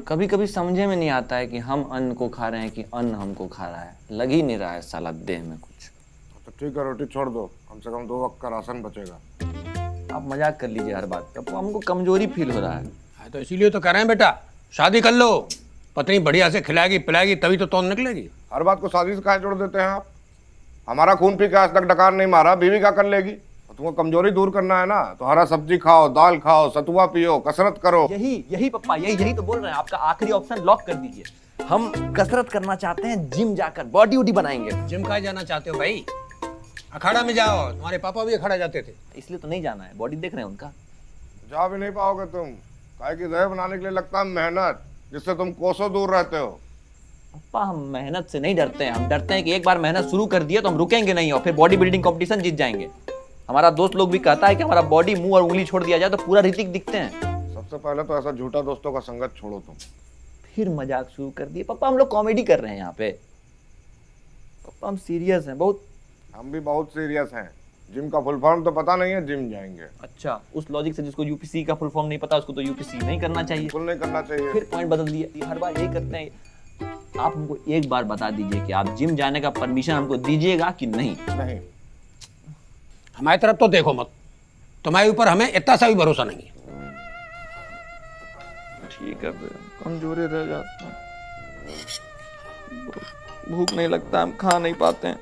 कभी कभी समझे में नहीं आता है कि हम अन्न को खा रहे हैं कि अन्न हमको खा रहा है। लग ही नहीं रहा है साला देह में कुछ। तो ठीक है, रोटी छोड़ दो, कम से कम 2 वक्त का राशन बचेगा। आप मजाक कर लीजिए हर बात पे, हमको कमजोरी फील हो रहा है। हाँ, तो इसीलिए तो कह रहे हैं बेटा, शादी कर लो, पत्नी बढ़िया से खिलाएगी पिलाएगी तभी तो तौन निकलेगी। हर बात को शादी से काहे जोड़ देते हैं आप? हमारा खून पी के आज तक डकार नहीं मारा, बीवी क्या कर लेगी? तुमको कमजोरी दूर करना है ना, तो हरा सब्जी खाओ, दाल खाओ, सतुआ पियो, कसरत करो। यही पप्पा, यही तो बोल रहे हैं। आपका आखिरी ऑप्शन लॉक कर दीजिए। हम कसरत करना चाहते हैं, जिम जाकर बॉडी वॉडी बनाएंगे। जिम का जाना चाहते हो भाई? अखाड़ा में जाओ, तुम्हारे पापा भी अखाड़ा जाते थे। इसलिए तो नहीं जाना है, बॉडी देख रहे हैं उनका। जा भी नहीं पाओगे तुम, काहे की देह बनाने के लिए लगता है मेहनत, जिससे तुम कोसों दूर रहते हो। पप्पा हम मेहनत से नहीं डरते हैं, हम डरते हैं कि एक बार मेहनत शुरू कर दिया तो हम रुकेंगे नहीं और फिर बॉडी बिल्डिंग कंपटीशन जीत जाएंगे। हमारा दोस्त लोग भी कहता है कि हमारा बॉडी मुंह और उंगली छोड़ दिया जाए तो पूरा ऋतिक दिखते हैं। सबसे पहले तो ऐसा झूठा दोस्तों का संगत छोड़ो तुम। फिर मजाक शुरू कर दिए पप्पा, हम लोग कॉमेडी कर रहे हैं यहाँ पे। पप्पा हम सीरियस हैं बहुत। हम भी बहुत सीरियस हैं। जिम का फुल फॉर्म तो पता नहीं है, जिम जाएंगे। अच्छा, उस लॉजिक से जिसको यूपीसी का फुल फॉर्म नहीं पता उसको तो यूपीसी नहीं करना चाहिए। फुल नहीं करना चाहिए। फिर पॉइंट बदल दिए, हर बार यही करते हैं। आप हमको एक बार बता दीजिए कि आप जिम जाने का परमिशन हमको दीजिएगा कि नहीं? नहीं। हमारी तरफ तो देखो मत, तुम्हारे ऊपर हमें इतना सा भी भरोसा नहीं है। ठीक है, कमजोरी रह जाते हैं, भूख नहीं लगता, हम खा नहीं पाते हैं,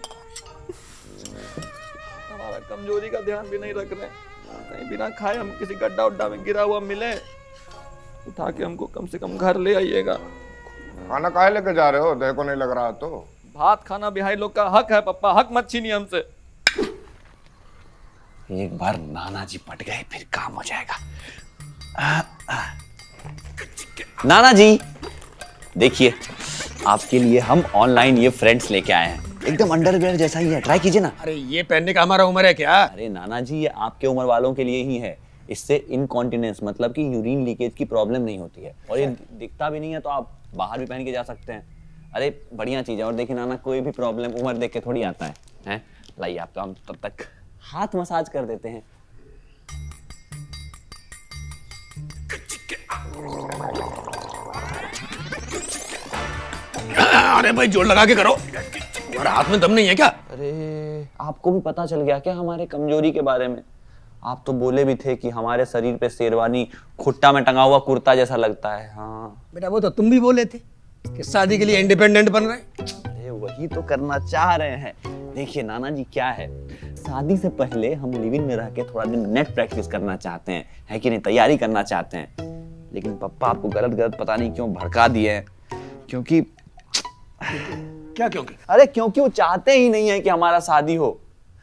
हमारा कमजोरी का ध्यान भी नहीं रख रहे हैं। कहीं बिना खाए हम किसी गड्ढा उड्ढा में गिरा हुआ मिले, उठा के हमको कम से कम घर ले आइएगा। खाना काहे लेके जा रहे हो? देह को नहीं लग रहा तो? भात खाना बिहारी लोग का हक है पप्पा, हक मत छीनिए हमसे। एक बार नाना जी पट गए फिर काम हो जाएगा। नाना जी देखिए, आपके लिए हम ऑनलाइन ये फ्रेंड्स लेके आए हैं, एकदम अंडरवेयर जैसा ही है, ट्राई कीजिए ना। अरे ये पहनने का हमारा उम्र है क्या? अरे नाना जी ये आपके उम्र वालों के लिए ही है। इससे इनकॉन्टिनेंस मतलब कि यूरिन लीकेज की प्रॉब्लम नहीं होती है और ये दिखता भी नहीं है, तो आप बाहर भी पहन के जा सकते हैं। अरे बढ़िया चीज है। और देखिए नाना, कोई भी प्रॉब्लम उम्र देख के थोड़ी आता है, हैं? लाइए आप, तो हम तब तक हाथ मसाज कर देते हैं। अरे भाई जोर लगा के करो, तुम्हारे हाथ में दम नहीं है क्या? अरे आपको भी पता चल गया क्या हमारे कमजोरी के बारे में? आप तो बोले भी थे कि हमारे शरीर पे शेरवानी खुट्टा में टंगा हुआ कुर्ता जैसा लगता है। हाँ बेटा वो तो तुम भी बोले थे कि शादी के लिए इंडिपेंडेंट बन रहे। अरे वही तो करना चाह रहे हैं। देखिए नाना जी क्या है, शादी से पहले हम लिव इन में रह के थोड़ा दिन नेट प्रैक्टिस करना चाहते हैं, है कि नहीं, तैयारी करना चाहते हैं। लेकिन पप्पा आपको गलत पता नहीं क्यों भड़का दिए हैं। क्योंकि क्या क्योंकि? अरे क्योंकि वो चाहते ही नहीं है कि हमारा शादी हो,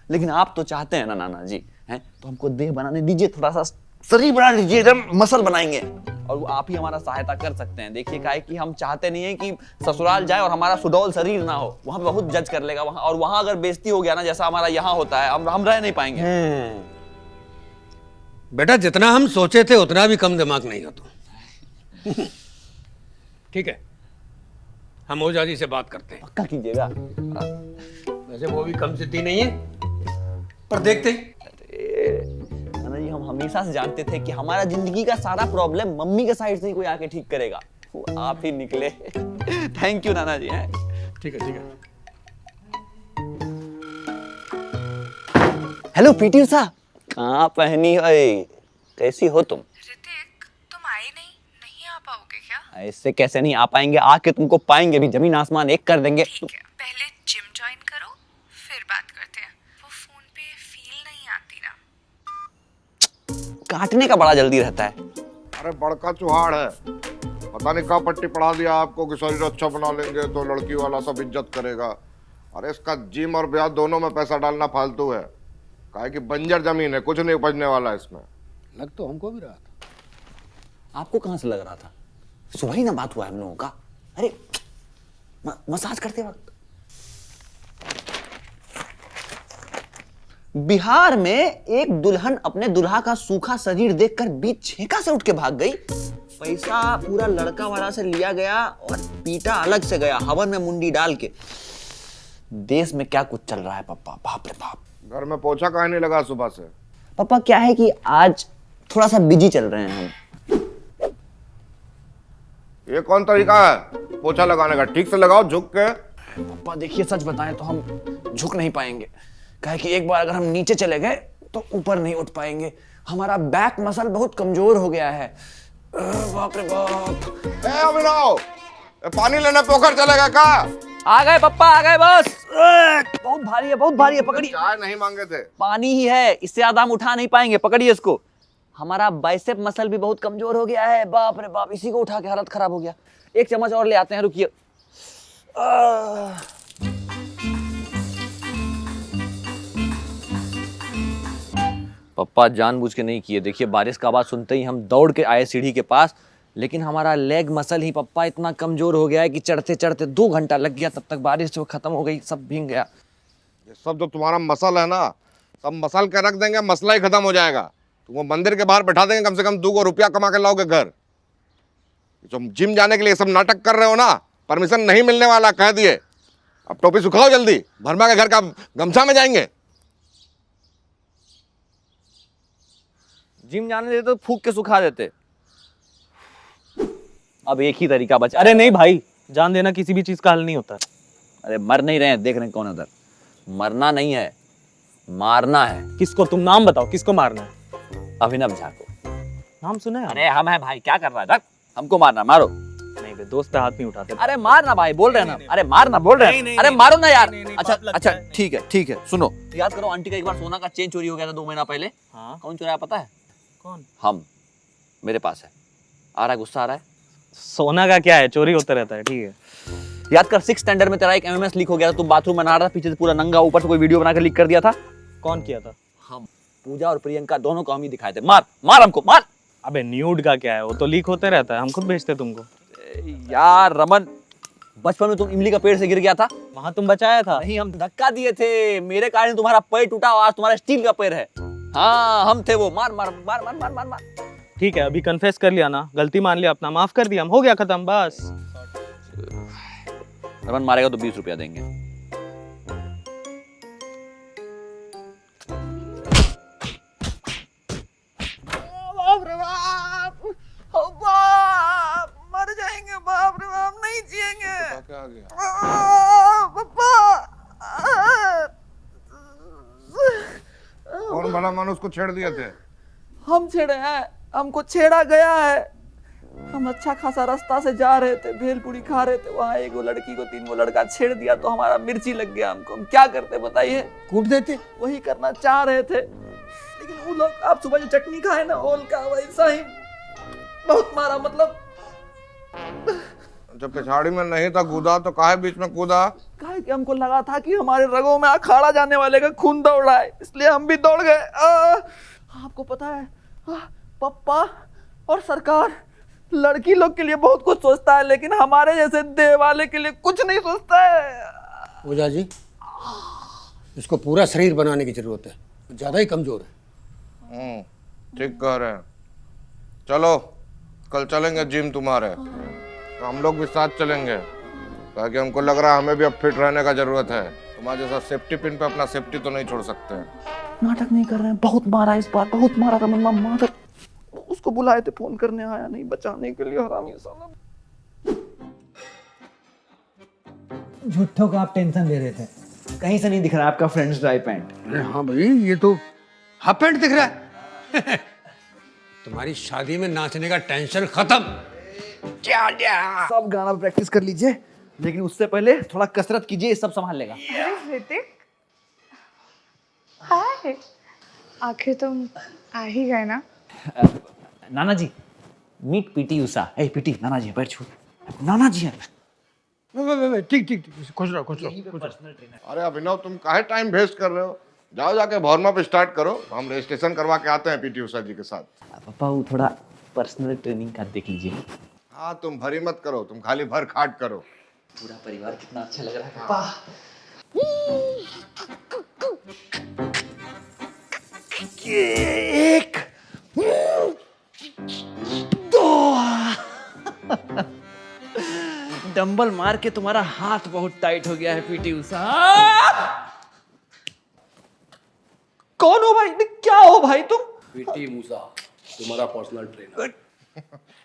लेकिन आप तो चाहते हैं ना नाना जी, हैं? तो हमको देह बनाने दीजिए, थोड़ा सा शरीर बना लीजिए, एकदम मसल बनाएंगे और वो आप ही हमारा सहायता कर सकते हैं। देखिए क्या है कि हम चाहते नहीं है कि ससुराल जाए और हमारा सुडौल शरीर ना हो, वहां पे बहुत जज कर लेगा वहां, और वहां अगर बेइज्जती हो गया ना जैसा हमारा यहाँ होता है, हम रह नहीं पाएंगे। बेटा जितना हम सोचे थे उतना भी कम दिमाग नहीं हो तुम। ठीक है, हम ओझा जी से बात करते हैं। पक्का कीजिएगा। वैसे वो भी कम सिद्धि नहीं है, पर देखते हैं। नाना जी हम हमेशा से जानते थे कि हमारा जिंदगी का सारा प्रॉब्लम मम्मी के साइड से ही कोई आके ठीक करेगा, वो आप ही निकले। थैंक यू नाना जी। ठीक है ठीक है। हेलो पीटी उषा, कहाँ पहनी है, कैसी हो तुम? ऋतिक तुम आए नहीं आ पाओगे क्या? ऐसे कैसे नहीं आ पाएंगे, आके तुमको पाएंगे भी, जमीन आसमान एक कर देंगे। ठीक है, पहले जिम ज्वाइन करो फिर बात करते हैं। वो फोन पे फील नहीं आती ना। काटने का बड़ा जल्दी रहता है। अरे बड़का चुहाड़ है, पता नहीं कहाँ पट्टी पढ़ा दिया आपको कि शरीर अच्छा बना लेंगे तो लड़की वाला सब इज्जत करेगा। अरे इसका जिम और ब्याह दोनों में पैसा डालना फालतू है, काहे कि बंजर जमीन है, कुछ नहीं उपजने वाला इसमें। लग तो हमको भी रहा था। आपको कहाँ से लग रहा था? सुबह ही ना बात हुआ है हम लोगों का। अरे मसाज करते वक्त बिहार में एक दुल्हन अपने दुल्हा का सूखा शरीर देखकर बीच छेका से उठ के भाग गई। पैसा पूरा लड़का वाला से लिया गया और पीटा अलग से गया, हवन में मुंडी डाल के। देश में क्या कुछ चल रहा है पप्पा, बाप रे बाप। घर में पोछा काहे नहीं लगा सुबह से? पापा क्या है कि आज थोड़ा सा बिजी चल रहे हैं हम। ये कौन तरीका है पोछा लगाने का? ठीक से लगाओ झुक के। पापा देखिए, सच बताएं तो हम झुक नहीं पाएंगे, काहे कि एक बार अगर हम नीचे चले गए तो ऊपर नहीं उठ पाएंगे। हमारा बैक मसल बहुत कमजोर हो गया है। बाप रे बाप। ए अभिनव, पानी लेने पोखर चलेगा का? आ गए पप्पा, आ गए बस। बहुत भारी है, बहुत भारी है, पकड़िए। चाय नहीं मांगे थे। पानी ही है, इससे ज्यादा हम उठा नहीं पाएंगे, पकड़िए इसको। हमारा बाइसेप मसल भी बहुत कमजोर हो गया है। बाप रे बाप, इसी को उठा के हालत खराब हो गया। एक चम्मच और ले आते हैं, रुकिए। पप्पा जानबूझ के नहीं किए। देखिए, बारिश का आवाज सुनते ही हम दौड़ के आए सीढ़ी के पास, लेकिन हमारा लेग मसल ही पप्पा इतना कमजोर हो गया है कि चढ़ते चढ़ते 2 घंटा लग गया। तब तक बारिश जो खत्म हो गई, सब भीग गया। ये सब जो तुम्हारा मसल है ना, सब मसल के रख देंगे, मसला ही खत्म हो जाएगा। तुमको मंदिर के बाहर बैठा देंगे, कम से कम 2 रुपया कमा के लाओगे घर। जो जिम जाने के लिए सब नाटक कर रहे हो ना, परमिशन नहीं मिलने वाला, कह दिए। अब टोपी सुखाओ जल्दी, भरमा के घर का गमछा में जाएंगे। जिम जाने देते तो फूक के सुखा देते। अब एक ही तरीका बचा। अरे नहीं भाई, जान देना किसी भी चीज का हल नहीं होता। अरे मर नहीं रहे हैं, देख रहे हैं कौन है उधर। मरना नहीं है, मारना है। किसको? तुम नाम बताओ, किसको मारना है? अभिनव झा को। नाम सुना है? अरे हम है भाई, क्या कर रहा है? धक, हमको मारना, मारो। नहीं बे, दोस्त पे हाथ नहीं उठाते। अरे मारना भाई, बोल रहे हैं ना। अरे मारना बोल रहे हैं। अरे मारो ना यार। अच्छा अच्छा, ठीक है ठीक है। सुनो, याद करो आंटी का एक बार सोना का चेन चोरी हो गया था 2 महीना पहले। हाँ। कौन चुराया पता है? कौन? हम। मेरे पास है। आ रहा है, गुस्सा आ रहा है? सोना का क्या है, चोरी होता रहता है। ठीक है, याद कर 6th स्टैंडर्ड में तेरा एक एमएमएस लीक हो गया था। तू बाथरूम में नहा रहा था, पीछे से पूरा नंगा, ऊपर से कोई वीडियो बना के लीक कर दिया था। कौन किया था? हम। पूजा और प्रियंका दोनों को हम ही दिखाए थे। मार मार हमको, मार। अबे न्यूड का क्या है, वो तो लीक होते रहता है, हम खुद भेजते तुमको। यार रमन, बचपन में तुम इमली का पेड़ से गिर गया था। वहां तुम बचाया था। नहीं, हम धक्का दिए थे, मेरे कारण तुम्हारा पैर टूटा और आज तुम्हारा स्टील का पैर है। हाँ, हम थे वो। मार मार मार मार मार मार मार। ठीक है, अभी कन्फेस कर लिया ना, गलती मान लिया, अपना माफ कर दिया, हम हो गया खत्म, बस। रमन मारेगा तो 20 रुपया देंगे। बाप रे बाप, ओ बाप, मर जाएंगे। बाप रे बाप, नहीं जिएंगे। क्या आ गया? पापा। कौन भला मानुस को छेड़ दिए थे? हम छेड़े हैं, हमको छेड़ा गया है। हम अच्छा खासा रास्ता से जा रहे थे, भेलपुरी खा रहे थे, वहां एक लड़की को 3 लड़का छेड़ दिया तो हमारा मिर्ची लग गया। हमको हम क्या करते बताइए? कूट देते। वही करना चाह रहे थे, लेकिन वो लोग, आप सुबह जो चटनी खाए ना ओल का, वैसा ही बहुत मारा। मतलब जब पिछाड़ी में नहीं था कूदा तो काहे बीच में कूदा? काहे कि हमको लगा था कि हमारे रगों में अखाड़ा जाने वाले का खून दौड़ रहा है, इसलिए हम भी दौड़ गए। आपको पता है, पप्पा और सरकार लड़की लोग के लिए बहुत कुछ सोचता है, लेकिन हमारे जैसे देह वाले के लिए कुछ नहीं सोचता है। ओझा जी, इसको पूरा शरीर बनाने की जरूरत है, ज्यादा ही कमजोर है। ठीक कह रहे हैं। चलो कल चलेंगे जिम तुम्हारे, तो हम लोग भी साथ चलेंगे, ताकि हमको लग रहा है हमें भी अब फिट रहने का जरूरत है। तुम्हारे जैसा सेफ्टी पिन पे अपना सेफ्टी तो नहीं छोड़ सकते। नाटक नहीं कर रहे हैं, बहुत मारा इस बार, बहुत मारा रमन मामा। उसको बुलाए थे, फोन करने आया नहीं, बचाने के लिए। हरामी साला। झूठों का आप टेंशन ले रहे थे, कहीं से नहीं दिख रहा आपका फ्रेंड्स ड्राई पैंट। अरे हाँ भाई, ये तो हाफ पैंट दिख रहा है। तुम्हारी शादी में नाचने का टेंशन खत्म। सब गाना प्रैक्टिस कर लीजिए, लेकिन उससे पहले थोड़ा कसरत कीजिए, सब संभाल लेगा। ऋतिक, हाय, आखिर तुम आ ही गए ना। नाना जी, मीट पीटी उषा। ए पीटी, नाना जी बैठ, छू। नाना जी है। ठीक ठीक ठीक, खुश रहो खुश रहो। अरे अभिनव, तुम काहे टाइम वेस्ट कर रहे हो? जाओ जाके भौरमा पे स्टार्ट करो, हम रजिस्ट्रेशन करवा के आते हैं पीटी उषा जी के साथ। पापा वो थोड़ा पर्सनल ट्रेनिंग का देख लीजिए। हाँ, तुम भरी मत करो, तुम खाली भर खाट करो। पूरा परिवार कितना अच्छा लग रहा है पापा। एक, दो। डंबल मार के तुम्हारा हाथ बहुत टाइट हो गया है पीटी उषा। कौन हो भाई? क्या हो भाई तुम? पीटी मूसा, तुम्हारा पर्सनल ट्रेनर।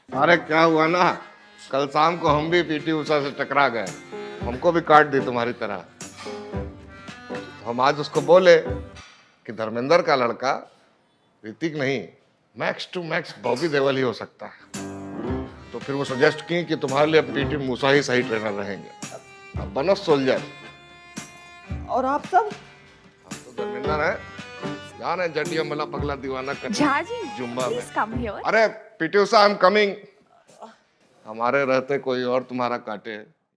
अरे क्या हुआ ना, कल शाम को हम भी पीटी उषा से टकरा गए, हमको भी काट दी तुम्हारी तरह। हम आज उसको बोले कि धर्मेंद्र का लड़का ऋतिक नहीं, max to max Bobby Deol ही हो सकता है। तो फिर वो सजेस्ट की कि तुम्हारे लिए पीटी मूसा ही सही ट्रेनर रहेंगे। अब बनो सोल्जर। और आप सब तो धर्मेंद्र है, जान है जडिया मला पगला दीवाना कर झा जी जुम्बा में। Please come here. अरे PT Usha I am coming. हमारे रहते कोई और तुम्हारा काटे।